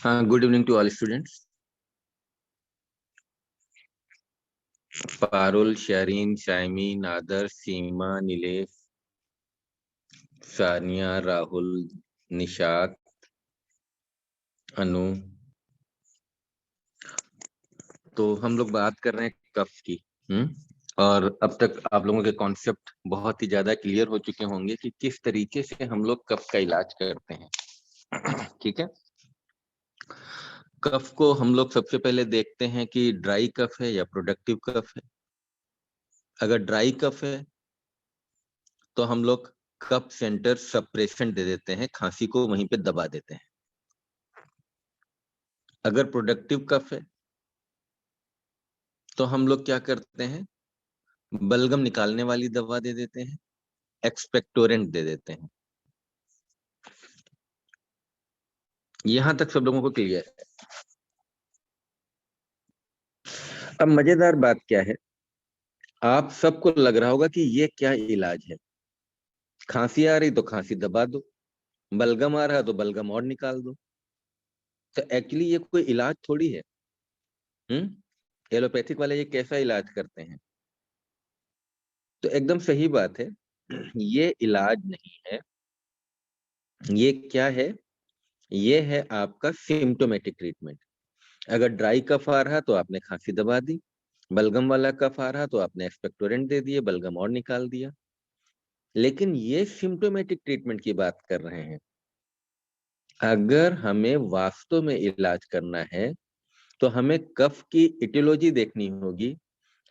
Good evening to all students. Parul, Shireen, Shaimin, Adarsh, Seema, Nilesh, Sania, Rahul, Nishat, अनु। तो हम लोग बात कर रहे हैं कफ की। और अब तक आप लोगों के कॉन्सेप्ट बहुत ही ज्यादा क्लियर हो चुके होंगे कि किस तरीके से हम लोग कफ का इलाज करते हैं। ठीक है। कफ को हम लोग सबसे पहले देखते हैं कि ड्राई कफ है या प्रोडक्टिव कफ है। अगर ड्राई कफ है तो हम लोग कफ सेंटर सप्रेशन दे देते हैं, खांसी को वहीं पे दबा देते हैं। अगर प्रोडक्टिव कफ है तो हम लोग क्या करते हैं, बलगम निकालने वाली दवा दे देते हैं, एक्सपेक्टोरेंट दे देते हैं। यहां तक सब लोगों को क्लियर है। अब मजेदार बात क्या है, आप सबको लग रहा होगा कि ये क्या इलाज है। खांसी आ रही तो खांसी दबा दो, बलगम आ रहा तो बलगम और निकाल दो। तो एक्चुअली ये कोई इलाज थोड़ी है। एलोपैथिक वाले ये कैसा इलाज करते हैं? तो एकदम सही बात है, ये इलाज नहीं है। ये क्या है? ये है आपका सिम्टोमेटिक ट्रीटमेंट। अगर ड्राई कफ आ रहा तो आपने खांसी दबा दी, बलगम वाला कफ आ रहा तो आपने एक्सपेक्टोरेंट दे दिए, बलगम और निकाल दिया। लेकिन ये सिम्टोमेटिक ट्रीटमेंट की बात कर रहे हैं। अगर हमें वास्तव में इलाज करना है तो हमें कफ की इटियोलॉजी देखनी होगी,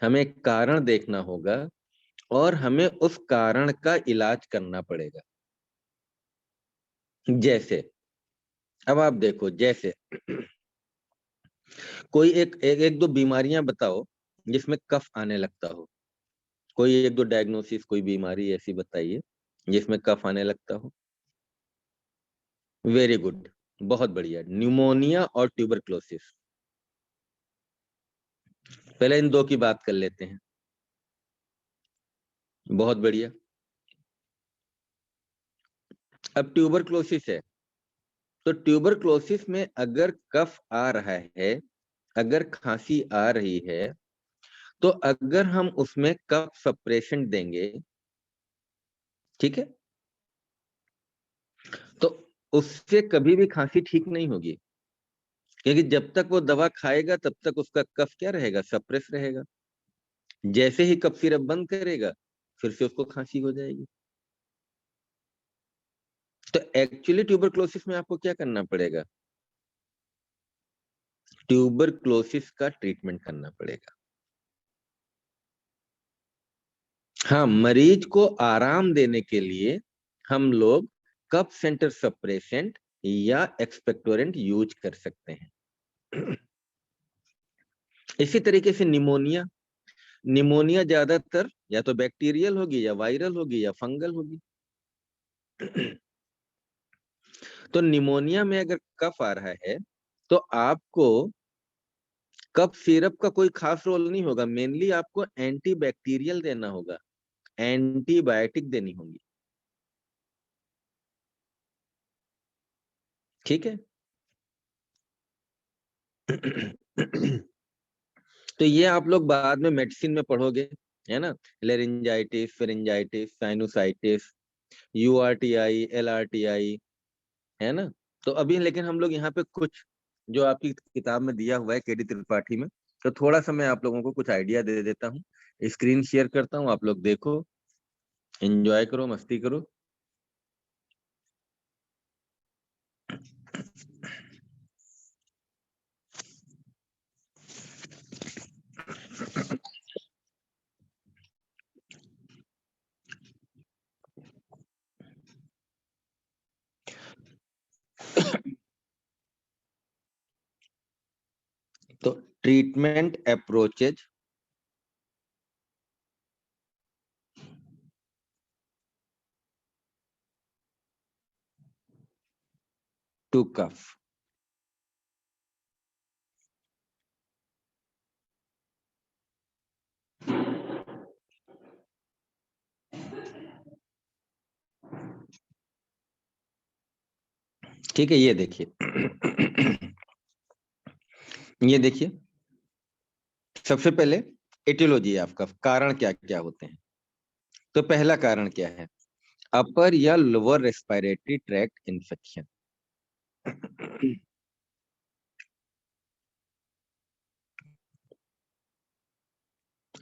हमें कारण देखना होगा और हमें उस कारण का इलाज करना पड़ेगा। जैसे अब आप देखो, जैसे कोई एक दो बीमारियां बताओ जिसमें कफ आने लगता हो। कोई एक दो डायग्नोसिस, कोई बीमारी ऐसी बताइए जिसमें कफ आने लगता हो। वेरी गुड, बहुत बढ़िया। न्यूमोनिया और ट्यूबरक्लोसिस। पहले इन दो की बात कर लेते हैं। बहुत बढ़िया। अब ट्यूबरक्लोसिस है, तो ट्यूबरक्लोसिस में अगर कफ आ रहा है, अगर खांसी आ रही है, तो अगर हम उसमें कफ सप्रेशन देंगे, ठीक है, तो उससे कभी भी खांसी ठीक नहीं होगी। क्योंकि जब तक वो दवा खाएगा तब तक उसका कफ क्या रहेगा, सप्रेस रहेगा। जैसे ही कफ सिरप बंद करेगा फिर से उसको खांसी हो जाएगी। तो एक्चुअली ट्यूबरक्लोसिस में आपको क्या करना पड़ेगा, ट्यूबरक्लोसिस का ट्रीटमेंट करना पड़ेगा। हाँ, मरीज को आराम देने के लिए हम लोग कफ सेंटर सप्रेसेंट या एक्सपेक्टोरेंट यूज कर सकते हैं। इसी तरीके से निमोनिया, निमोनिया ज्यादातर या तो बैक्टीरियल होगी या वायरल होगी या फंगल होगी। तो निमोनिया में अगर कफ आ रहा है तो आपको कफ सिरप का कोई खास रोल नहीं होगा, मेनली आपको एंटीबैक्टीरियल देना होगा, एंटीबायोटिक देनी होगी। ठीक है। तो ये आप लोग बाद में मेडिसिन में पढ़ोगे, है ना। लेरिंजाइटिस, फेरिंजाइटिस, साइनोसाइटिस, यूआरटीआई, एलआरटीआई, है ना। तो अभी लेकिन हम लोग यहाँ पे कुछ जो आपकी किताब में दिया हुआ है केडी त्रिपाठी में, तो थोड़ा सा मैं आप लोगों को कुछ आइडिया दे देता हूँ। स्क्रीन शेयर करता हूँ, आप लोग देखो, एंजॉय करो, मस्ती करो। तो ट्रीटमेंट अप्रोचेज टू कफ। ठीक है, ये देखिए। ये देखिए, सबसे पहले एटियोलॉजी आपका कारण क्या क्या होते हैं। तो पहला कारण क्या है? अपर या लोअर रेस्पिरेटरी ट्रैक्ट इन्फेक्शन।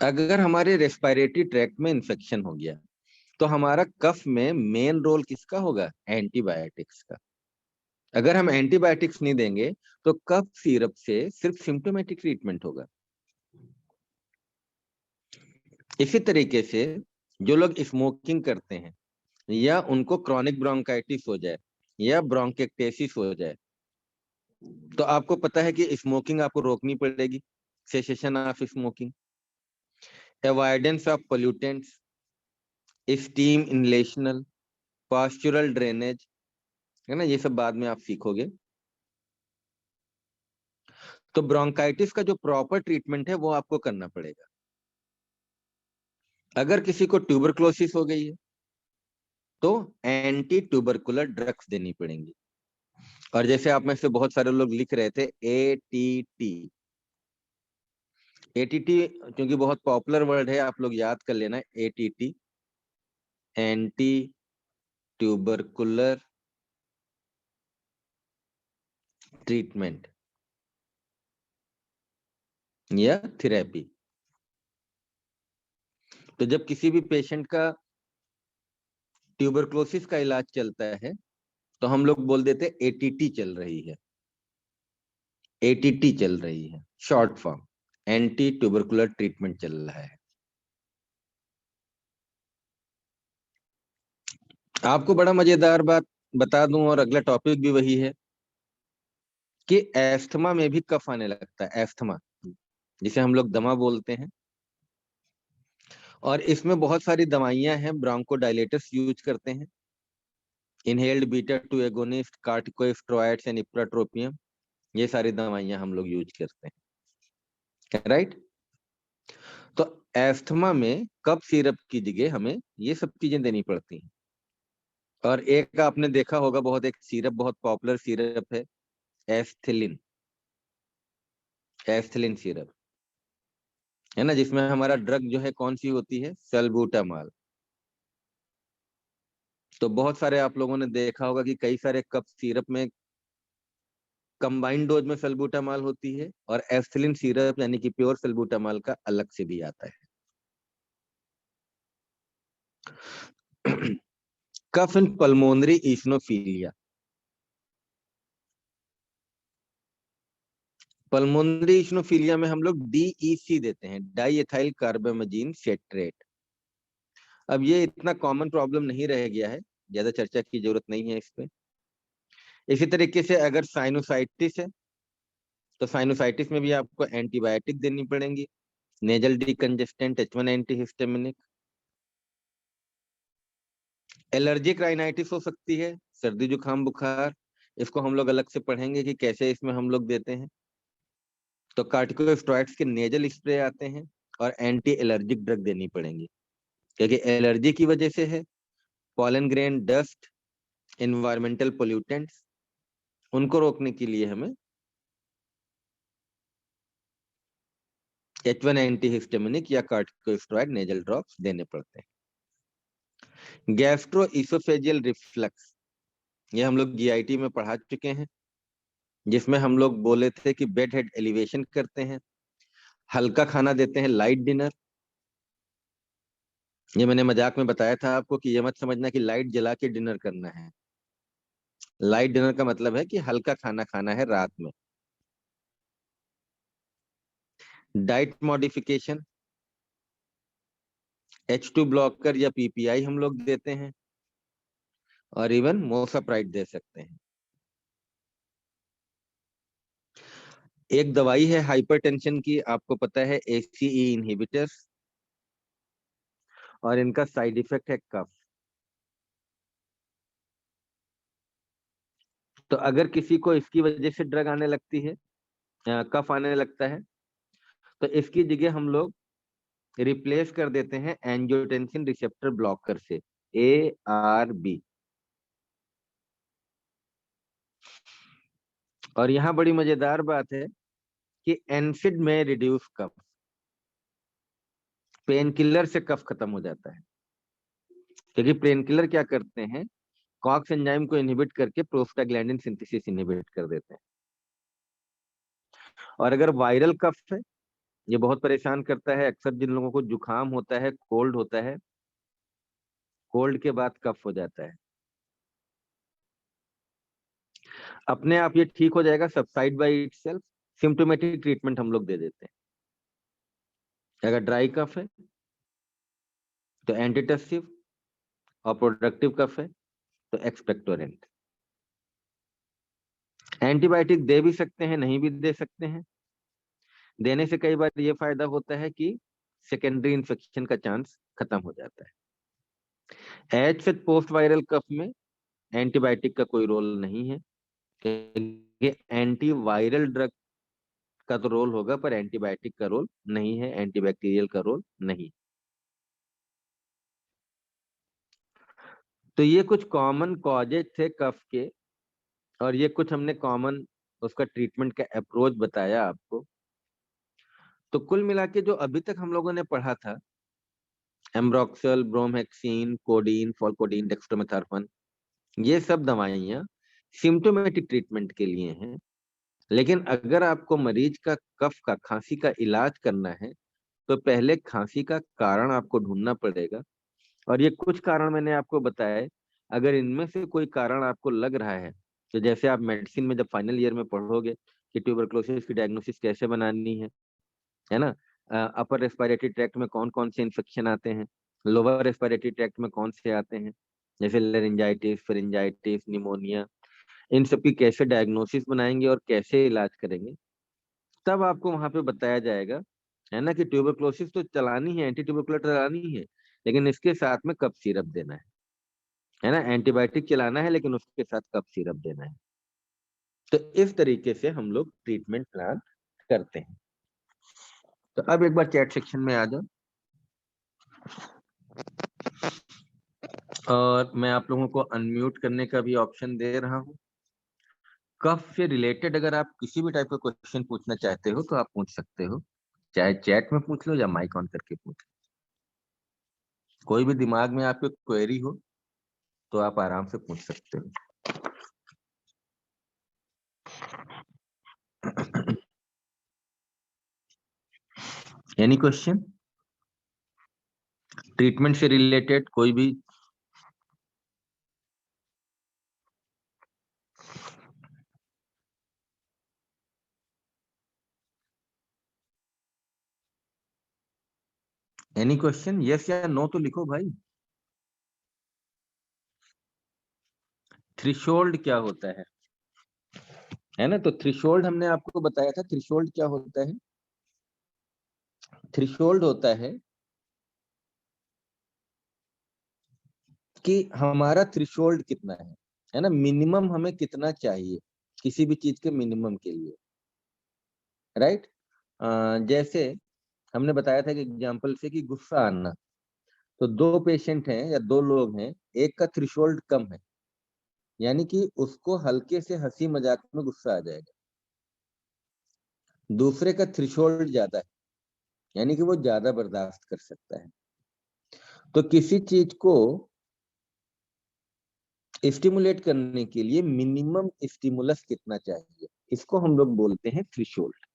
अगर हमारे रेस्पिरेटरी ट्रैक्ट में इन्फेक्शन हो गया तो हमारा कफ में मेन रोल किसका होगा? एंटीबायोटिक्स का। अगर हम एंटीबायोटिक्स नहीं देंगे तो कफ सिरप से सिर्फ सिम्टोमेटिक ट्रीटमेंट होगा। इसी तरीके से जो लोग स्मोकिंग करते हैं या उनको क्रॉनिक ब्रोंकाइटिस हो जाए या ब्रोंकेक्टेसिस हो जाए, तो आपको पता है कि स्मोकिंग आपको रोकनी पड़ेगी। Cessation of smoking, avoidance of pollutants, steam inhalational, postural drainage, है ना, ये सब बाद में आप सीखोगे। तो ब्रोंकाइटिस का जो प्रॉपर ट्रीटमेंट है वो आपको करना पड़ेगा। अगर किसी को ट्यूबरक्लोसिस हो गई है तो एंटी ट्यूबरकुलर ड्रग्स देनी पड़ेंगी। और जैसे आप में से बहुत सारे लोग लिख रहे थे एटीटी, एटीटी क्योंकि बहुत पॉपुलर वर्ड है, आप लोग याद कर लेना। एटीटी, एंटी ट्यूबरकुलर ट्रीटमेंट या थेरेपी। तो जब किसी भी पेशेंट का ट्यूबरक्लोसिस का इलाज चलता है तो हम लोग बोल देते एटीटी चल रही है, एटीटी चल रही है, short form, anti tubercular treatment चल रहा है। आपको बड़ा मजेदार बात बता दूं, और अगला टॉपिक भी वही है कि एस्थमा में भी कफ आने लगता है। एस्थमा जिसे हम लोग दमा बोलते हैं, और इसमें बहुत सारी दवाइयां हैं। ब्रोंकोडायलेटर्स यूज करते हैं, inhaled beta two agonist, corticosteroids and ipratropium, ये सारी दवाइयां हम लोग यूज करते हैं, राइट। तो एस्थमा में कफ सिरप की जगह हमें ये सब चीजें देनी पड़ती हैं। और एक आपने देखा होगा, बहुत एक सिरप बहुत पॉपुलर सिरप है, एस्थेलिन, एस्थेलिन सिरप, है ना, जिसमें हमारा ड्रग जो है कौन सी होती है? सल्बूटामॉल। तो बहुत सारे आप लोगों ने देखा होगा कि कई सारे कफ सिरप में कंबाइंड डोज में सल्बूटामॉल होती है, और एस्थेलिन सिरप यानी कि प्योर सल्बूटामॉल का अलग से भी आता है। कफ इन पल्मोनरी इस्नोफीलिया। पल्मोनरी इस्नोफीलिया में हम लोग डीईसी देते हैं, डाई एथाइल कार्बामेजीन सेट्रेट। अब ये इतना कॉमन प्रॉब्लम नहीं रह गया है, ज्यादा चर्चा की जरूरत नहीं है इस पे। इसी तरीके से अगर साइनोसाइटिस है तो साइनोसाइटिस में भी आपको एंटीबायोटिक देनी पड़ेंगी, nasal decongestant, H1 antihistaminic. Allergic rhinitis हो सकती है, सर्दी जुकाम बुखार, इसको हम लोग अलग से पढ़ेंगे कि कैसे इसमें हम लोग देते हैं। तो कार्टिकोस्टेरॉइड्स के नेजल स्प्रे आते हैं, और एंटी एलर्जिक ड्रग देनी पड़ेंगी, क्योंकि एलर्जी की वजह से है। Pollen grain, dust, environmental pollutants, उनको रोकने के लिए हमें H1 एंटीहिस्टामिनिक या कार्टिकोस्टेरॉइड नेजल ड्रॉप्स देने पड़ते हैं। गैस्ट्रो इसोफेजियल रिफ्लक्स, ये हम लोग जीआईटी में पढ़ा चुके हैं, जिसमें हम लोग बोले थे कि बेड हेड एलिवेशन करते हैं, हल्का खाना देते हैं, लाइट डिनर। ये मैंने मजाक में बताया था आपको कि ये मत समझना कि लाइट जला के डिनर करना है। लाइट डिनर का मतलब है कि हल्का खाना खाना है रात में। डाइट मॉडिफिकेशन, H2 ब्लॉकर या पीपीआई हम लोग देते हैं, और इवन मोसाप्राइड दे सकते हैं। एक दवाई है हाइपरटेंशन की, आपको पता है, एसीई इनहिबिटर्स, और इनका साइड इफेक्ट है कफ। तो अगर किसी को इसकी वजह से ड्रग आने लगती है, कफ आने लगता है, तो इसकी जगह हम लोग रिप्लेस कर देते हैं एंजियोटेंसिन रिसेप्टर ब्लॉकर से, ARB। और यहाँ बड़ी मजेदार बात है कि एनसिड में रिड्यूस कफ, पेन किलर से कफ खत्म हो जाता है, क्योंकि पेन किलर क्या करते हैं, कॉक्स एंजाइम को इनहिबिट करके प्रोस्टाग्लैंडिन सिंथेसिस इनहिबिट कर देते हैं। और अगर वायरल कफ है, ये बहुत परेशान करता है, अक्सर जिन लोगों को जुकाम होता है, कोल्ड होता है, कोल्ड के बाद कफ हो जाता है, अपने आप ये ठीक हो जाएगा subside by itself, symptomatic treatment हम लोग दे देते हैं। अगर ड्राई कफ है तो एंटीटसिव, और प्रोडक्टिव कफ है तो एक्सपेक्टोरेंट। एंटीबायोटिक दे भी सकते हैं, नहीं भी दे सकते हैं। देने से कई बार ये फायदा होता है कि सेकेंडरी इन्फेक्शन का चांस खत्म हो जाता है। एच से पोस्ट वायरल कफ में एंटीबायोटिक का कोई रोल नहीं है, क्योंकि एंटीवायरल ड्रग का तो रोल होगा, पर एंटीबायोटिक का रोल नहीं है, एंटीबैक्टीरियल का रोल नहीं। तो ये कुछ कॉमन कॉजेज थे कफ के, और ये कुछ हमने कॉमन उसका ट्रीटमेंट का अप्रोच बताया आपको। तो कुल मिला के जो अभी तक हम लोगों ने पढ़ा था, एम्ब्रोक्सल, ब्रोमहेक्सिन, कोडीन, फॉलकोडीन, डेक्स्ट्रोमेथार्फन, ये सब दवाइयाँ सिम्टोमेटिक ट्रीटमेंट के लिए हैं। लेकिन अगर आपको मरीज का कफ का, खांसी का इलाज करना है, तो पहले खांसी का कारण आपको ढूंढना पड़ेगा। और ये कुछ कारण मैंने आपको बताए, अगर इनमें से कोई कारण आपको लग रहा है, तो जैसे आप मेडिसिन में जब फाइनल ईयर में पढ़ोगे कि ट्यूबरक्लोसिस की डायग्नोसिस कैसे बनानी है ना, अपर रेस्पिरेटरी ट्रैक्ट में कौन कौन से इन्फेक्शन आते हैं, लोअर रेस्पिरेटरी ट्रैक्ट में कौन से आते हैं, जैसे लेरिंजाइटिस, फेरिंजाइटिस, निमोनिया, इन सब की कैसे डायग्नोसिस बनाएंगे और कैसे इलाज करेंगे, तब आपको वहां पे बताया जाएगा, है ना, कि ट्यूबरक्लोसिस तो चलानी है, एंटी ट्यूबरकुलर चलानी है, लेकिन इसके साथ में कफ सिरप देना है ना, एंटीबायोटिक चलाना है लेकिन उसके साथ कफ सिरप देना है। तो इस तरीके से हम लोग ट्रीटमेंट प्लान करते हैं। तो अब एक बार चैट सेक्शन में आ जाओ, और मैं आप लोगों को अनम्यूट करने का भी ऑप्शन दे रहा हूँ। कफ से रिलेटेड अगर आप किसी भी टाइप का क्वेश्चन पूछना चाहते हो तो आप पूछ सकते हो, चाहे चैट में पूछ लो या माइक ऑन करके पूछ लो। कोई भी दिमाग में आपके क्वेरी हो तो आप आराम से पूछ सकते हो। एनी क्वेश्चन ट्रीटमेंट से रिलेटेड, कोई भी? एनी क्वेश्चन, यस या नो तो लिखो भाई। थ्रेशोल्ड क्या होता है ना, तो थ्रेशोल्ड हमने आपको बताया था। थ्रेशोल्ड क्या होता है? थ्रेशोल्ड होता है कि हमारा थ्रेशोल्ड कितना है ना, मिनिमम हमें कितना चाहिए किसी भी चीज के मिनिमम के लिए, राइट। जैसे हमने बताया था कि एग्जांपल से कि गुस्सा आना, तो दो पेशेंट हैं या दो लोग हैं, एक का थ्रेशोल्ड कम है, यानी कि उसको हल्के से हंसी मजाक में गुस्सा आ जाएगा, दूसरे का थ्रेशोल्ड ज्यादा है, यानी कि वो ज्यादा बर्दाश्त कर सकता है। तो किसी चीज को स्टिमुलेट करने के लिए मिनिमम स्टिमुलस कितना चाहिए, इसको हम लोग बोलते हैं थ्रेशोल्ड।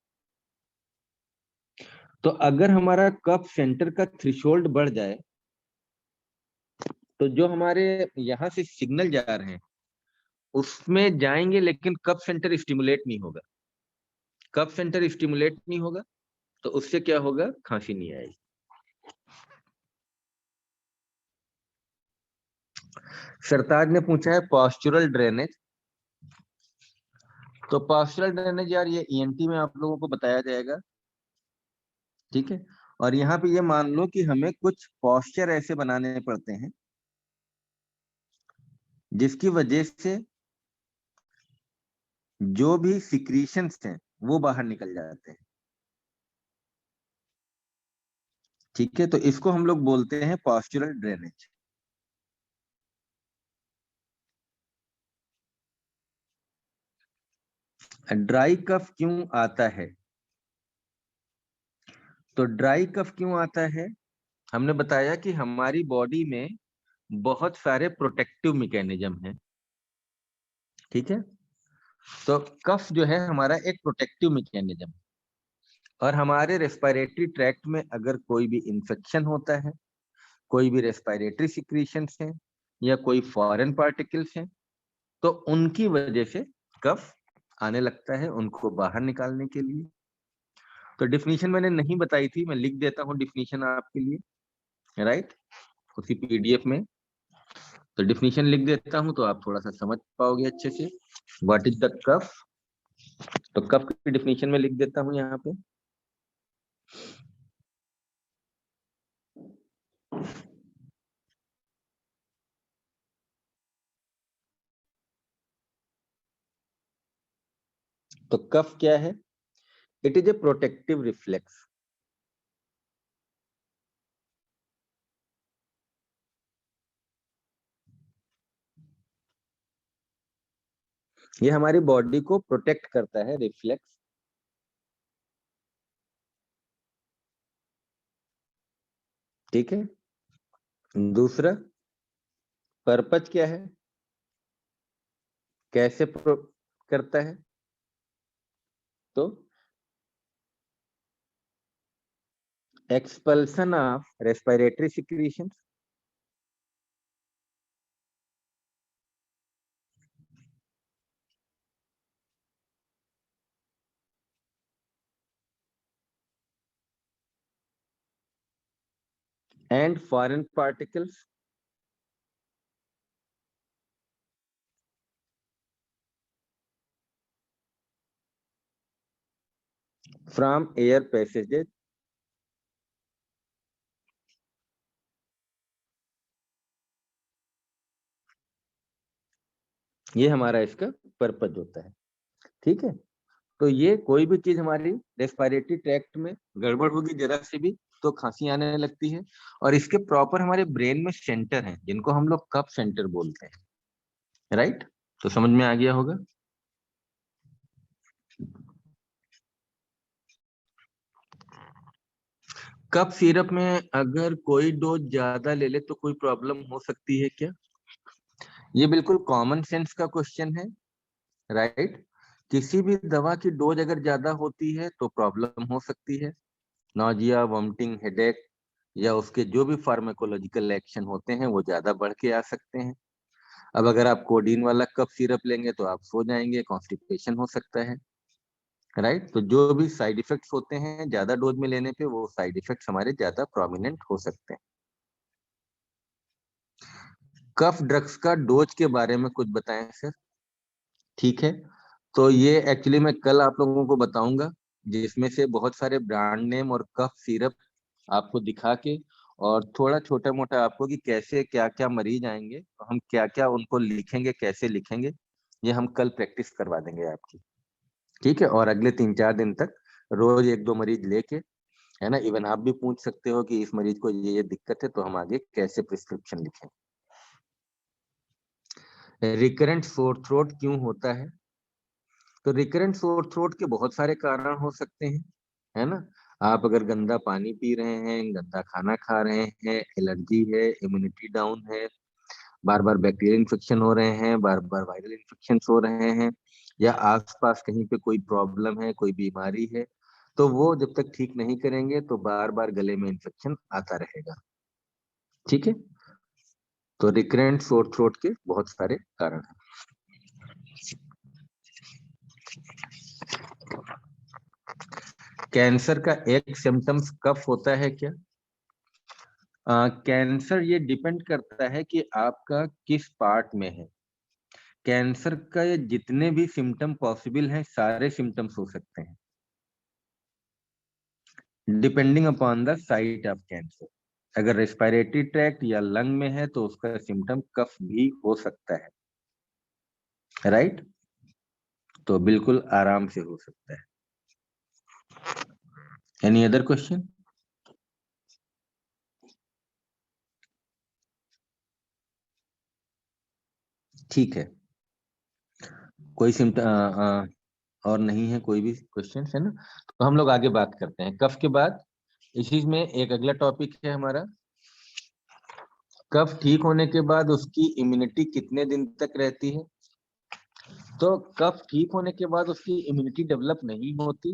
तो अगर हमारा कफ सेंटर का थ्रेशोल्ड बढ़ जाए, तो जो हमारे यहाँ से सिग्नल जा रहे हैं उसमें जाएंगे, लेकिन कफ सेंटर स्टिमुलेट नहीं होगा। कफ सेंटर स्टिमुलेट नहीं होगा तो उससे क्या होगा, खांसी नहीं आएगी। सरताज ने पूछा है पॉस्चुरल ड्रेनेज। तो पॉस्चुरल ड्रेनेज यार ये ईएनटी में आप लोगों को बताया जाएगा, ठीक है। और यहाँ पे ये मान लो कि हमें कुछ पॉस्चर ऐसे बनाने पड़ते हैं जिसकी वजह से जो भी सिक्रीशंस हैं वो बाहर निकल जाते हैं, ठीक है। तो इसको हम लोग बोलते हैं पॉस्चुरल ड्रेनेज। ड्राई कफ क्यों आता है? तो ड्राई कफ क्यों आता है? हमने बताया कि हमारी बॉडी में बहुत सारे प्रोटेक्टिव मैकेनिज्म हैं, ठीक है। तो कफ जो है हमारा एक प्रोटेक्टिव मैकेनिज्म, और हमारे रेस्पिरेटरी ट्रैक्ट में अगर कोई भी इंफेक्शन होता है, कोई भी रेस्पिरेटरी सिक्रीशंस है या कोई फॉरेन पार्टिकल्स हैं, तो उनकी वजह से कफ आने लगता है उनको बाहर निकालने के लिए। तो डिफिनीशन मैंने नहीं बताई थी, मैं लिख देता हूँ डिफिनीशन आपके लिए, राइट, उसी पीडीएफ में। तो डिफिनीशन लिख देता हूँ तो आप थोड़ा सा समझ पाओगे अच्छे से। व्हाट इज द कफ? तो कफ की डिफिनीशन में लिख देता हूँ यहाँ पे। तो कफ क्या है? It is a protective reflex. ये हमारी बॉडी को प्रोटेक्ट करता है, रिफ्लेक्स। ठीक है। दूसरा, पर्पज क्या है, कैसे करता है? तो expulsion of respiratory secretions, and foreign particles from air passages ये हमारा इसका पर्पज होता है, ठीक है। तो ये कोई भी चीज हमारी रेस्पिरेटरी ट्रैक्ट में गड़बड़ होगी जरा सी भी तो खांसी आने लगती है, और इसके प्रॉपर हमारे ब्रेन में सेंटर हैं जिनको हम लोग कफ सेंटर बोलते हैं, राइट। तो समझ में आ गया होगा। कफ सिरप में अगर कोई डोज ज्यादा ले ले तो कोई प्रॉब्लम हो सकती है क्या? ये बिल्कुल कॉमन सेंस का क्वेश्चन है, राइट। किसी भी दवा की डोज अगर ज्यादा होती है तो प्रॉब्लम हो सकती है, नॉजिया, वॉमिटिंग, हेडेक, या उसके जो भी फार्माकोलॉजिकल एक्शन होते हैं वो ज्यादा बढ़ के आ सकते हैं। अब अगर आप कोडीन वाला कफ सिरप लेंगे तो आप सो जाएंगे, कॉन्स्टिपेशन हो सकता है, राइट। तो जो भी साइड इफेक्ट्स होते हैं ज्यादा डोज में लेने पे, वो साइड इफेक्ट्स हमारे ज्यादा प्रोमिनेंट हो सकते हैं। कफ ड्रग्स का डोज के बारे में कुछ बताएं सर। ठीक है। तो ये एक्चुअली मैं कल आप लोगों को बताऊंगा, जिसमें से बहुत सारे ब्रांड नेम और कफ सिरप आपको दिखा के, और थोड़ा छोटा मोटा आपको कि कैसे क्या क्या मरीज आएंगे तो हम क्या क्या उनको लिखेंगे, कैसे लिखेंगे, ये हम कल प्रैक्टिस करवा देंगे आपकी। ठीक है। और अगले 3-4 दिन तक रोज 1-2 मरीज लेके, है ना, इवन आप भी पूछ सकते हो कि इस मरीज को ये दिक्कत है तो हम आगे कैसे प्रिस्क्रिप्शन लिखें। रिकरेंट सोर थ्रोट क्यों होता है? तो रिकरेंट सोर थ्रोट के बहुत सारे कारण हो सकते हैं, है ना। आप अगर गंदा पानी पी रहे हैं, गंदा खाना खा रहे हैं, एलर्जी है, इम्यूनिटी डाउन है, बार बार बैक्टीरियल इन्फेक्शन हो रहे हैं, बार बार वायरल इन्फेक्शन हो रहे हैं, या आसपास कहीं पे कोई प्रॉब्लम है, कोई बीमारी है, तो वो जब तक ठीक नहीं करेंगे तो बार बार गले में इन्फेक्शन आता रहेगा, ठीक है। तो रिकरेंट सोर थ्रोट के बहुत सारे कारण हैं। कैंसर का एक सिम्टम्स कफ होता है क्या? कैंसर ये डिपेंड करता है कि आपका किस पार्ट में है। कैंसर का ये जितने भी सिम्टम पॉसिबल हैं सारे सिम्टम्स हो सकते हैं, depending upon the site of cancer. अगर रेस्पिरेटरी ट्रैक्ट या लंग में है तो उसका सिम्टम कफ भी हो सकता है, राइट। तो बिल्कुल आराम से हो सकता है। Any other question? ठीक है। कोई सिम्टम और नहीं है, कोई भी क्वेश्चन है ना, तो हम लोग आगे बात करते हैं कफ के बाद। इसी में एक अगला टॉपिक है हमारा, कफ ठीक होने के बाद उसकी इम्यूनिटी कितने दिन तक रहती है। तो कफ ठीक होने के बाद उसकी इम्यूनिटी डेवलप नहीं होती,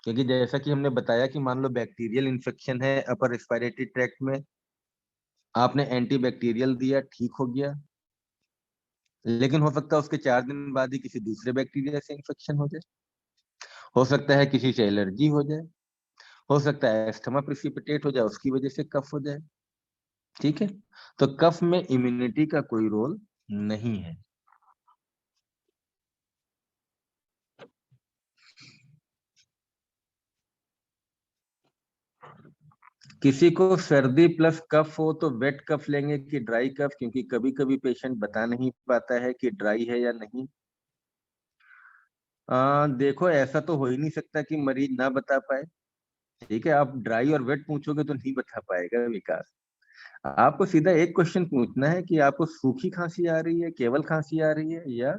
क्योंकि जैसा कि हमने बताया कि मान लो बैक्टीरियल इन्फेक्शन है अपर रेस्पिरेटरी ट्रैक्ट में, आपने एंटीबैक्टीरियल दिया, ठीक हो गया, लेकिन हो सकता है उसके 4 दिन बाद ही किसी दूसरे बैक्टीरिया से इन्फेक्शन हो जाए, हो सकता है किसी से एलर्जी हो जाए, हो सकता है एस्थमा प्रिसिपिटेट हो जाए, उसकी वजह से कफ हो जाए। ठीक है, तो कफ में इम्यूनिटी का कोई रोल नहीं है। किसी को सर्दी प्लस कफ हो तो वेट कफ लेंगे कि ड्राई कफ, क्योंकि कभी कभी पेशेंट बता नहीं पाता है कि ड्राई है या नहीं। देखो, ऐसा तो हो ही नहीं सकता कि मरीज ना बता पाए। ठीक है, आप ड्राई और वेट पूछोगे तो नहीं बता पाएगा विकास। आपको सीधा एक क्वेश्चन पूछना है कि आपको सूखी खांसी आ रही है, केवल खांसी आ रही है, या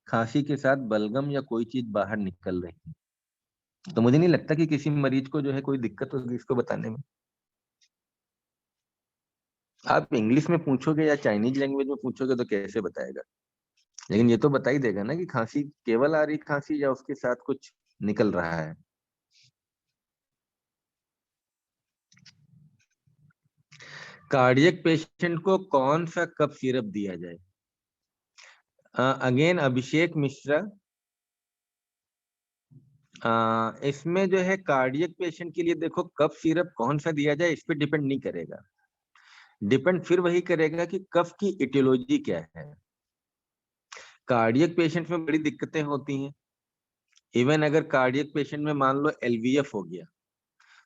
खांसी के साथ बलगम या कोई चीज बाहर निकल रही है। तो मुझे नहीं लगता कि किसी मरीज को जो है कोई दिक्कत होगी इसको बताने में। आप इंग्लिश में पूछोगे या चाइनीज लैंग्वेज में पूछोगे तो कैसे बताएगा। लेकिन ये तो बता ही देगा ना कि खांसी केवल आ रही खांसी या उसके साथ कुछ निकल रहा है। कार्डियक पेशेंट को कौन सा कफ सिरप दिया जाए। अगेन अभिषेक मिश्रा, इसमें जो है कार्डियक पेशेंट के लिए देखो, कफ सिरप कौन सा दिया जाए इस पे डिपेंड नहीं करेगा। डिपेंड फिर वही करेगा कि कफ की इटियोलॉजी क्या है। कार्डियक पेशेंट में बड़ी दिक्कतें होती हैं। इवन अगर कार्डियक पेशेंट में मान लो एलवीएफ हो गया,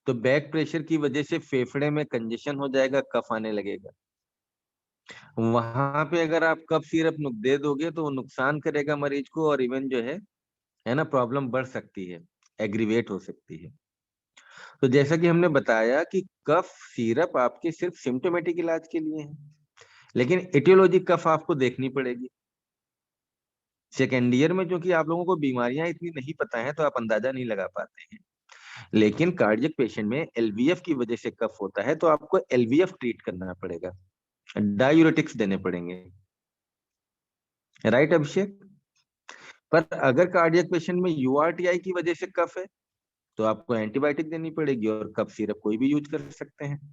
तो बैक प्रेशर की वजह से फेफड़े में कंजेशन हो जाएगा, कफ आने लगेगा। वहां पे अगर आप कफ सिरप दे दोगे तो वो नुकसान करेगा मरीज को, और इवन जो है ना, प्रॉब्लम बढ़ सकती है, एग्रीवेट हो सकती है। तो जैसा कि हमने बताया कि कफ सिरप आपके सिर्फ सिम्टोमेटिक इलाज के लिए है, लेकिन एटियोलॉजी कफ आपको देखनी पड़ेगी। सेकेंड ईयर में क्योंकि आप लोगों को बीमारियां इतनी नहीं पता है तो आप अंदाजा नहीं लगा पाते हैं। लेकिन कार्डियक पेशेंट में एलवीएफ की वजह से कफ होता है तो आपको एलवीएफ ट्रीट करना पड़ेगा, डायूरेटिक्स देने पड़ेंगे। राइट अभिषेक। पर अगर कार्डियक पेशेंट में यूआरटीआई की वजह से कफ है तो आपको एंटीबायोटिक देनी पड़ेगी, और कफ सिरप कोई भी यूज कर सकते हैं।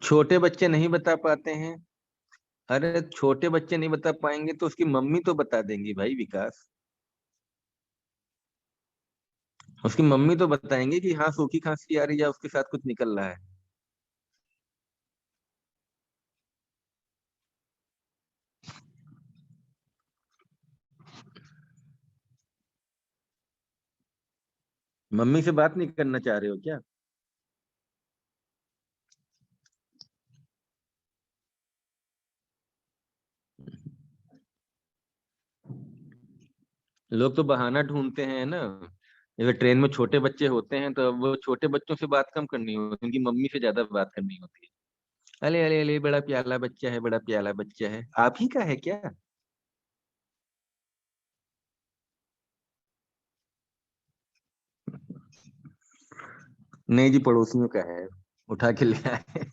छोटे बच्चे नहीं बता पाते हैं। अरे छोटे बच्चे नहीं बता पाएंगे तो उसकी मम्मी तो बता देंगी भाई विकास। उसकी मम्मी तो बताएंगे कि हाँ सूखी खांसी आ रही है, उसके साथ कुछ निकल रहा है। मम्मी से बात नहीं करना चाह रहे हो क्या। लोग तो बहाना ढूंढते हैं ना। जैसे ट्रेन में छोटे बच्चे होते हैं तो वो छोटे बच्चों से बात कम करनी होती है, उनकी मम्मी से ज्यादा बात करनी होती है। अले अले अले, बड़ा प्याला बच्चा है, बड़ा प्याला बच्चा है, आप ही का है क्या। नहीं जी, पड़ोसियों का है, उठा के ले आए।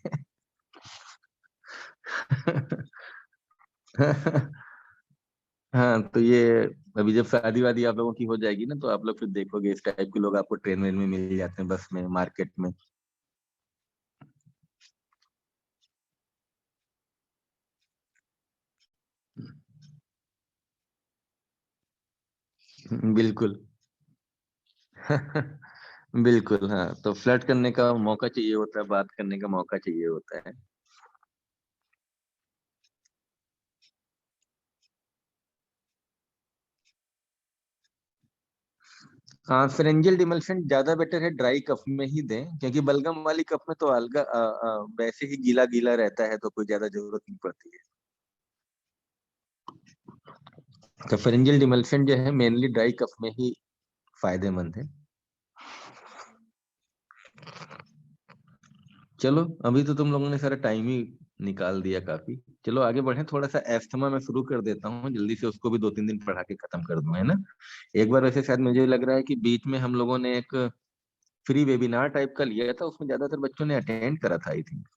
हाँ तो ये, अभी जब शादी वादी आप लोगों की हो जाएगी ना तो आप लोग फिर देखोगे इस टाइप के लोग आपको ट्रेन वेन में मिल जाते हैं, बस में, मार्केट में। बिल्कुल। बिल्कुल, हाँ, तो फ्लर्ट करने का मौका चाहिए होता है, बात करने का मौका चाहिए होता है। हाँ, फेरेंजियल डिमल्शन ज्यादा बेटर है ड्राई कफ में ही दें, क्योंकि बलगम वाली कफ में तो अलगा वैसे ही गीला गीला रहता है तो कोई ज्यादा जरूरत नहीं पड़ती है। तो फेरेंजियल डिमल्शन जो है मेनली ड्राई कफ में ही फायदेमंद है। चलो अभी तो तुम लोगों ने सारा टाइम ही निकाल दिया काफी। चलो आगे बढ़े, थोड़ा सा एस्थमा में शुरू कर देता हूँ जल्दी से, उसको भी 2-3 दिन पढ़ा के खत्म कर दूं, है ना। एक बार वैसे शायद मुझे लग रहा है कि बीच में हम लोगों ने एक फ्री वेबिनार टाइप का लिया था, उसमें ज्यादातर बच्चों ने अटेंड करा था आई थिंक।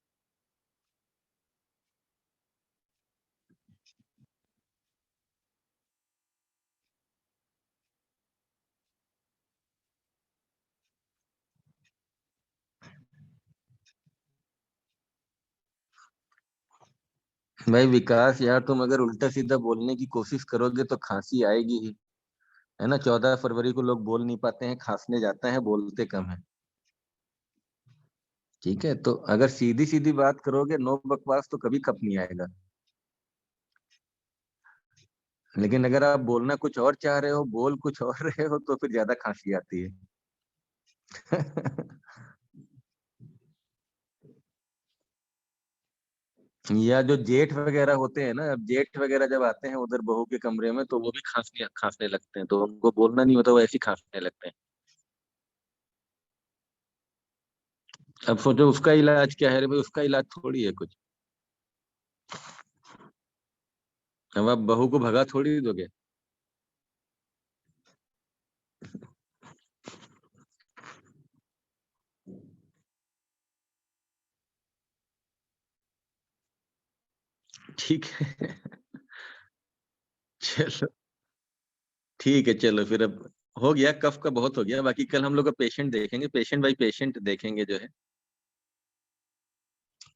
भाई विकास यार, तुम अगर उल्टा सीधा बोलने की कोशिश करोगे तो खांसी आएगी ही, है ना। 14 फरवरी को लोग बोल नहीं पाते हैं, खांसने जाते हैं, बोलते कम है। ठीक है, तो अगर सीधी सीधी बात करोगे, नो बकवास, तो कभी कप नहीं आएगा। लेकिन अगर आप बोलना कुछ और चाह रहे हो, बोल कुछ और रहे हो, तो फिर ज्यादा खांसी आती है। या जो जेठ वगैरह होते हैं ना, अब जेठ वगैरह जब आते हैं उधर बहू के कमरे में, तो वो भी खांसने खांसने लगते हैं, तो उनको बोलना नहीं होता, वो ऐसे ही खांसने लगते हैं। अब सोचो उसका इलाज क्या है रे भाई, उसका इलाज थोड़ी है कुछ। अब आप बहू को भगा थोड़ी दोगे। ठीक है। चलो ठीक है, चलो फिर अब हो गया, कफ का बहुत हो गया, बाकी कल हम लोग का पेशेंट देखेंगे, पेशेंट बाई पेशेंट देखेंगे जो है,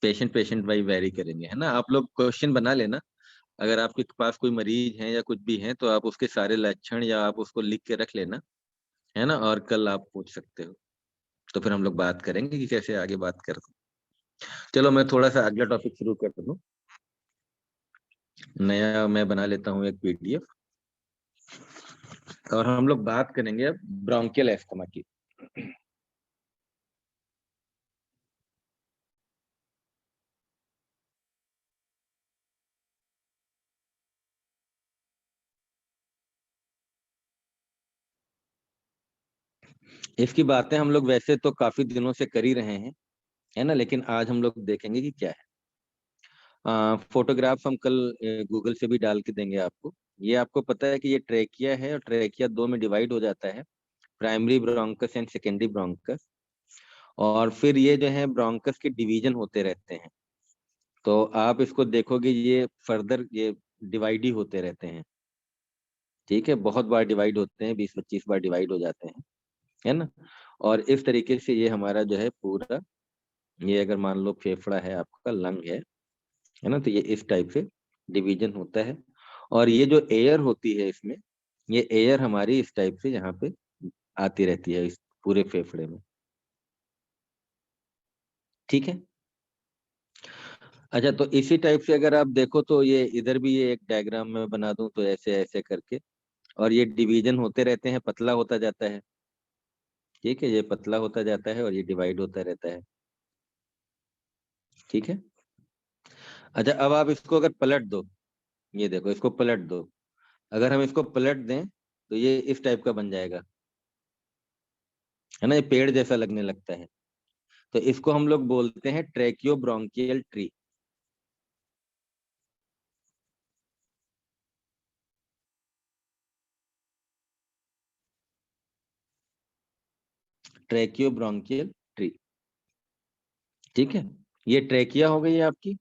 पेशेंट पेशेंट बाई वेरी करेंगे, है ना। आप लोग क्वेश्चन बना लेना, अगर आपके पास कोई मरीज है या कुछ भी है, तो आप उसके सारे लक्षण या आप उसको लिख के रख लेना, है ना, और कल आप पूछ सकते हो। तो फिर हम लोग बात करेंगे कि कैसे आगे बात कर। चलो मैं थोड़ा सा अगला टॉपिक शुरू कर दूं। नया मैं बना लेता हूँ एक पीडीएफ, और हम लोग बात करेंगे अब ब्रोंकियल एस्थमा की। इसकी बातें हम लोग वैसे तो काफी दिनों से कर ही रहे हैं, है ना, लेकिन आज हम लोग देखेंगे कि क्या है। फोटोग्राफ्स हम कल गूगल से भी डाल के देंगे आपको। ये आपको पता है कि ये ट्रेकिया है, और ट्रेकिया दो में डिवाइड हो जाता है, primary bronchus and secondary bronchus. और फिर ये जो है ब्रोंकस के डिवीजन होते रहते हैं, तो आप इसको देखोगे ये फर्दर ये डिवाइड ही होते रहते हैं। ठीक है, बहुत बार डिवाइड होते हैं, 20-25 बार डिवाइड हो जाते हैं, है ना। और इस तरीके से ये हमारा जो है पूरा, ये अगर मान लो फेफड़ा है आपका, लंग है ना, तो ये इस टाइप से डिवीजन होता है। और ये जो एयर होती है इसमें, ये एयर हमारी इस टाइप से यहाँ पे आती रहती है इस पूरे फेफड़े में। ठीक है। अच्छा, तो इसी टाइप से अगर आप देखो तो ये इधर भी ये एक डायग्राम में बना दूं तो ऐसे ऐसे करके, और ये डिवीजन होते रहते हैं, पतला होता जाता है। ठीक है, ये पतला होता जाता है और ये डिवाइड होता रहता है। ठीक है। अच्छा, अब आप इसको अगर पलट दो, ये देखो इसको पलट दो, अगर हम इसको पलट दें तो ये इस टाइप का बन जाएगा, है ना, ये पेड़ जैसा लगने लगता है। तो इसको हम लोग बोलते हैं ट्रैकियो ब्रोंकियल ट्री। ट्रैकियो bronchial tree. ठीक है, ये ट्रैकिया हो गई है आपकी,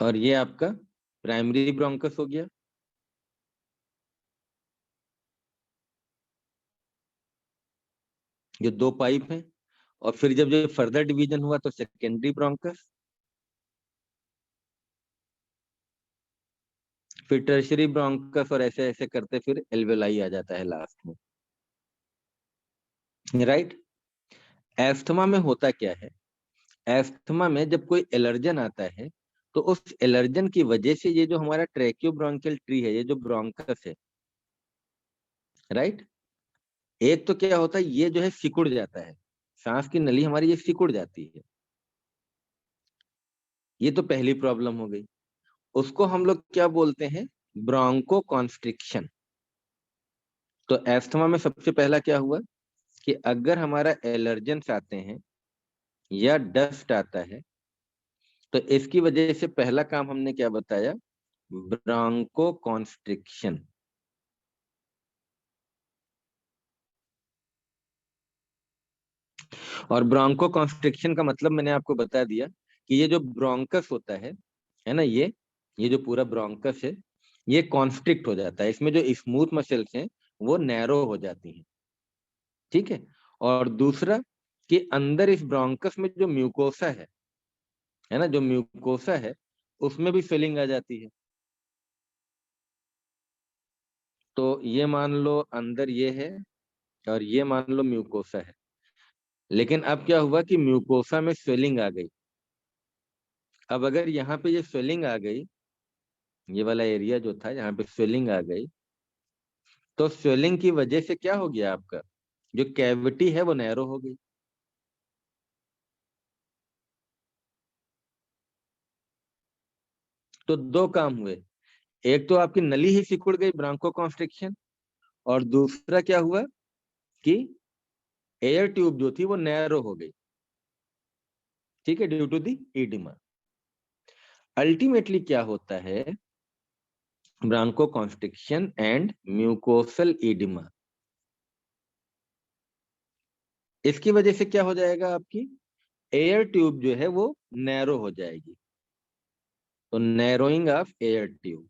और ये आपका प्राइमरी ब्रोंकस हो गया, जो दो पाइप हैं। और फिर जब जो फर्दर डिवीजन हुआ तो सेकेंडरी ब्रोंकस, फिर टर्शरी ब्रोंकस, और ऐसे ऐसे करते फिर एल्वेलाई आ जाता है लास्ट में, राइट। एस्थमा में होता क्या है, एस्थमा में जब कोई एलर्जन आता है, तो उस एलर्जन की वजह से ये जो हमारा ट्रैकियो ब्रोंकियल ट्री है, ये जो ब्रोंकस है, राइट, एक तो क्या होता है, ये जो है सिकुड़ जाता है, सांस की नली हमारी ये सिकुड़ जाती है। ये तो पहली प्रॉब्लम हो गई। उसको हम लोग क्या बोलते हैं, ब्रोंको कॉन्स्ट्रिक्शन। तो एस्थमा में सबसे पहला क्या हुआ, कि अगर हमारा एलर्जेंस आते हैं या डस्ट आता है, तो इसकी वजह से पहला काम हमने क्या बताया, ब्रोंको कॉन्स्ट्रिक्शन। और ब्रोंको कॉन्स्ट्रिक्शन का मतलब मैंने आपको बता दिया कि ये जो ब्रोंकस होता है ना, ये जो पूरा ब्रोंकस है, ये कॉन्स्ट्रिक्ट हो जाता है, इसमें जो स्मूथ मसल्स हैं वो नैरो हो जाती हैं, ठीक है। और दूसरा कि अंदर इस ब्रोंकस में जो म्यूकोसा है ना, जो म्यूकोसा है उसमें भी स्वेलिंग आ जाती है। तो ये मान लो अंदर ये है और ये मान लो म्यूकोसा है, लेकिन अब क्या हुआ कि म्यूकोसा में स्वेलिंग आ गई। अब अगर यहाँ पे ये स्वेलिंग आ गई, ये वाला एरिया जो था यहाँ पे स्वेलिंग आ गई, तो स्वेलिंग की वजह से क्या हो गया, आपका जो कैविटी है वो नैरो हो गई। तो दो काम हुए, एक तो आपकी नली ही सिकुड़ गई, ब्रांको कॉन्स्ट्रिक्शन, और दूसरा क्या हुआ कि एयर ट्यूब जो थी वो नैरो हो गई, ठीक है, ड्यू टू दी ईडिमा। अल्टीमेटली क्या होता है, ब्रांको कॉन्स्ट्रिक्शन एंड म्यूकोसल ईडिमा, इसकी वजह से क्या हो जाएगा, आपकी एयर ट्यूब जो है वो नैरो हो जाएगी। तो नैरोइंग ऑफ एयर ट्यूब।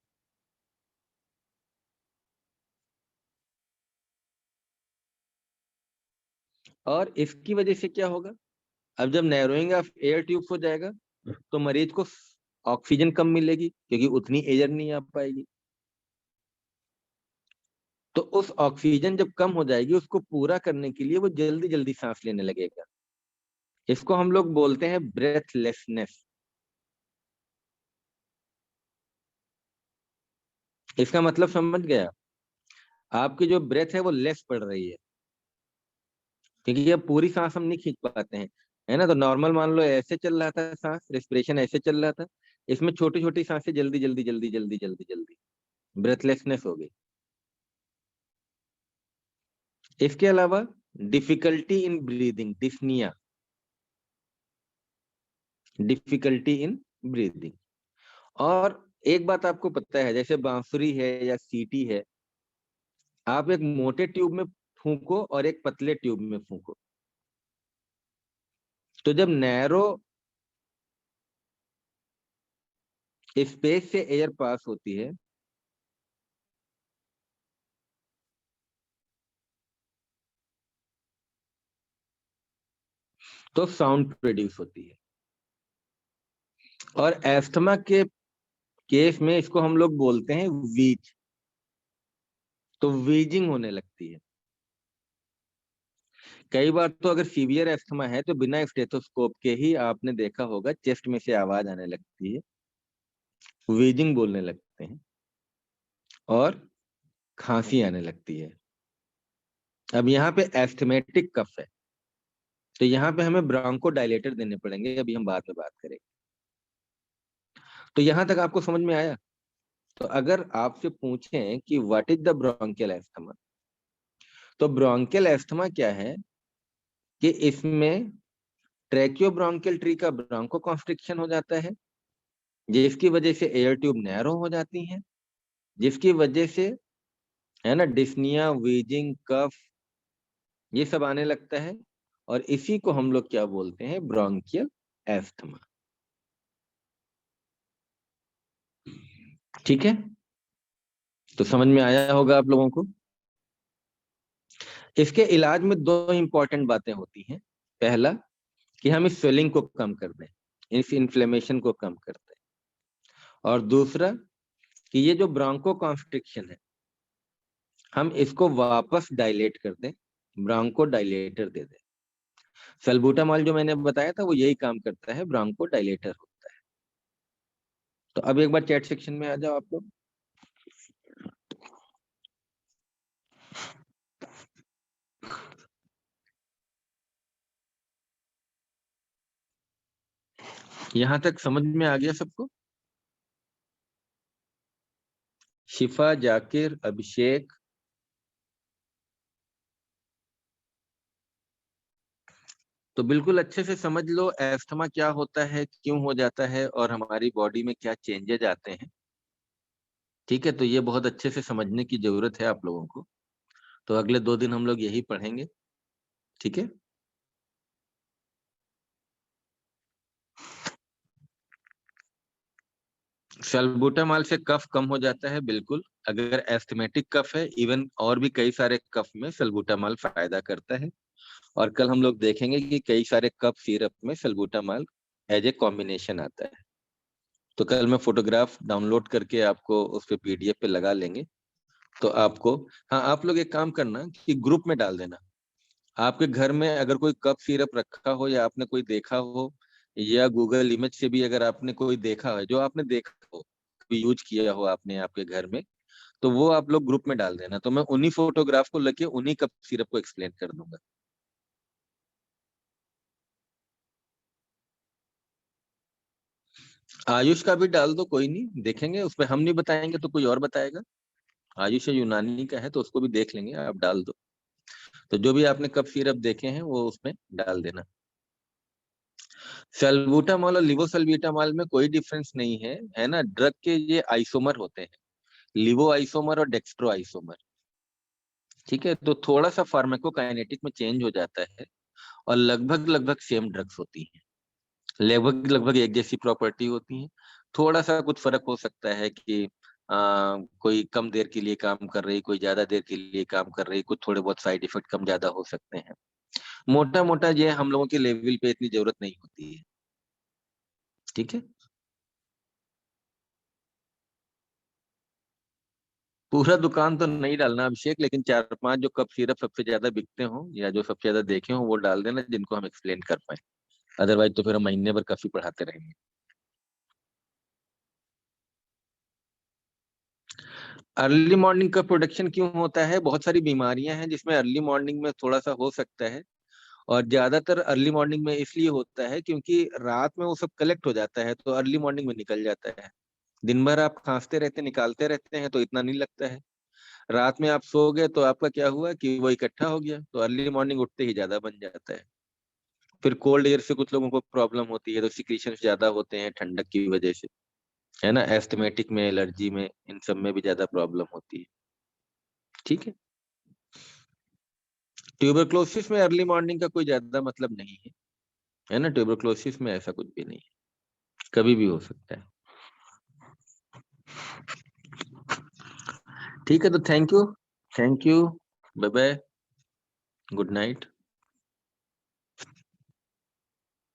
और इसकी वजह से क्या होगा, अब जब नैरोइंग ऑफ एयर ट्यूब हो जाएगा तो मरीज को ऑक्सीजन कम मिलेगी क्योंकि उतनी एयर नहीं आ पाएगी। तो उस ऑक्सीजन जब कम हो जाएगी, उसको पूरा करने के लिए वो जल्दी जल्दी सांस लेने लगेगा। इसको हम लोग बोलते हैं ब्रेथलेसनेस। इसका मतलब समझ गया, आपकी जो ब्रेथ है वो लेस पड़ रही है, क्योंकि ये पूरी सांस हम नहीं खींच पाते हैं, है ना। तो नॉर्मल मान लो ऐसे चल रहा था सांस, रेस्पिरेशन ऐसे चल रहा था, इसमें छोटी छोटी सांसें जल्दी जल्दी जल्दी जल्दी जल्दी जल्दी, ब्रेथलेसनेस हो गई। इसके अलावा difficulty in breathing, dyspnoea, difficulty in breathing. और एक बात आपको पता है, जैसे बांसुरी है या सीटी है, आप एक मोटे ट्यूब में फूंको और एक पतले ट्यूब में फूंको, तो जब नैरो स्पेस से एयर पास होती है तो साउंड प्रोड्यूस होती है। और एस्थमा के केस में इसको हम लोग बोलते हैं वीज, तो वीजिंग होने लगती है। कई बार तो अगर सीवियर एस्थमा है तो बिना स्टेथोस्कोप के ही आपने देखा होगा चेस्ट में से आवाज आने लगती है, वीजिंग बोलने लगते हैं, और खांसी आने लगती है। अब यहाँ पे एस्थमेटिक कफ है, तो यहाँ पे हमें ब्रोंको डायलेटर देने पड़ेंगे, अभी हम बाद में बात करेंगे। तो यहाँ तक आपको समझ में आया। तो अगर आपसे पूछें कि what is the bronchial asthma, तो ब्रोंकियल एस्थमा क्या है कि इसमें ट्रैकियोब्रोंकियल ट्री का ब्रोंको कॉन्स्ट्रिक्शन हो जाता है, जिसकी वजह से एयर ट्यूब नैरो हो जाती है, जिसकी वजह से, है ना, डिस्निया, वीजिंग, कफ, ये सब आने लगता है। और इसी को हम लोग क्या बोलते हैं, ब्रोंकियल एस्थमा। ठीक है, तो समझ में आया होगा आप लोगों को। इसके इलाज में दो इंपॉर्टेंट बातें होती हैं। पहला कि हम इस स्वेलिंग को कम कर दें, इस इन्फ्लेमेशन को कम कर दें। और दूसरा कि ये जो ब्रोंको कॉन्स्ट्रिक्शन है, हम इसको वापस डायलेट कर दें, ब्रोंको डायलेटर दे दें। सल्बूटामॉल जो मैंने बताया था वो यही काम करता है, ब्रोंको डायलेटर होता है। तो अब एक बार चैट सेक्शन में आ जाओ आप लोग। यहां तक समझ में आ गया सबको? शिफा, जाकिर, अभिषेक, तो बिल्कुल अच्छे से समझ लो अस्थमा क्या होता है, क्यों हो जाता है और हमारी बॉडी में क्या चेंजेज आते हैं। ठीक है, तो ये बहुत अच्छे से समझने की जरूरत है आप लोगों को। तो अगले 2 दिन हम लोग यही पढ़ेंगे। ठीक है। सल्बूटामॉल से कफ कम हो जाता है बिल्कुल। अगर एस्थमेटिक कफ है, इवन और भी कई सारे कफ में सल्बूटामॉल फायदा करता है। और कल हम लोग देखेंगे कि कई सारे कफ सिरप में सल्बूटामॉल एज ए कॉम्बिनेशन आता है। तो कल मैं फोटोग्राफ डाउनलोड करके आपको उस पे पीडीएफ पे लगा लेंगे। तो आपको, हाँ, आप लोग एक काम करना कि ग्रुप में डाल देना। आपके घर में अगर कोई कफ सिरप रखा हो या आपने कोई देखा हो, या गूगल इमेज से भी अगर आपने कोई देखा है, जो आपने देखा हो, यूज किया हो आपने आपके घर में, तो वो आप लोग ग्रुप में डाल देना। तो मैं उन्हीं फोटोग्राफ को लेके उन्हीं कप सिरप को एक्सप्लेन कर दूंगा। आयुष का भी डाल दो, कोई नहीं, देखेंगे उसमें, हम नहीं बताएंगे तो कोई और बताएगा। आयुष या यूनानी का है तो उसको भी देख लेंगे, आप डाल दो। तो जो भी आपने कप सिरप देखे हैं वो उसमें डाल देना। सल्बूटामॉल और लिवोसल्बूटामॉल में कोई डिफरेंस नहीं है ना। ड्रग के ये आइसोमर होते हैं, लिवो आइसोमर और डेक्स्ट्रो आइसोमर। ठीक है, तो थोड़ा सा फार्माकोकाइनेटिक में चेंज हो जाता है और लगभग लगभग सेम ड्रग्स होती हैं। लगभग लगभग एक जैसी प्रॉपर्टी होती है। थोड़ा सा कुछ फर्क हो सकता है कि कोई कम देर के लिए काम कर रही, कोई ज्यादा देर के लिए काम कर रही, कुछ थोड़े बहुत साइड इफेक्ट कम ज्यादा हो सकते हैं। मोटा मोटा ये हम लोगों के लेवल पे इतनी जरूरत नहीं होती है। ठीक है। पूरा दुकान तो नहीं डालना अभिषेक, लेकिन 4-5 जो कप सिरप सबसे ज्यादा बिकते हो या जो सबसे ज्यादा देखे हो वो डाल देना, जिनको हम एक्सप्लेन कर पाए। अदरवाइज तो फिर हम महीने भर काफी पढ़ाते रहेंगे। अर्ली मॉर्निंग का प्रोडक्शन क्यों होता है? बहुत सारी बीमारियां हैं जिसमें अर्ली मॉर्निंग में थोड़ा सा हो सकता है। और ज्यादातर अर्ली मॉर्निंग में इसलिए होता है क्योंकि रात में वो सब कलेक्ट हो जाता है तो अर्ली मॉर्निंग में निकल जाता है। दिन भर आप खांसते रहते, निकालते रहते हैं तो इतना नहीं लगता है। रात में आप सो गए तो आपका क्या हुआ कि वो इकट्ठा हो गया, तो अर्ली मॉर्निंग उठते ही ज्यादा बन जाता है। फिर कोल्ड एयर से कुछ लोगों को प्रॉब्लम होती है तो सिक्रीशन ज्यादा होते हैं ठंडक की वजह से, है ना। एस्थमेटिक में, एलर्जी में, इन सब में भी ज्यादा प्रॉब्लम होती है। ठीक है। ट्यूबरक्लोसिस में अर्ली मॉर्निंग का कोई ज्यादा मतलब नहीं है ना। ट्यूबरक्लोसिस में ऐसा कुछ भी नहीं है, कभी भी हो सकता है। ठीक है, तो thank you. Thank you. Bye bye. Good night.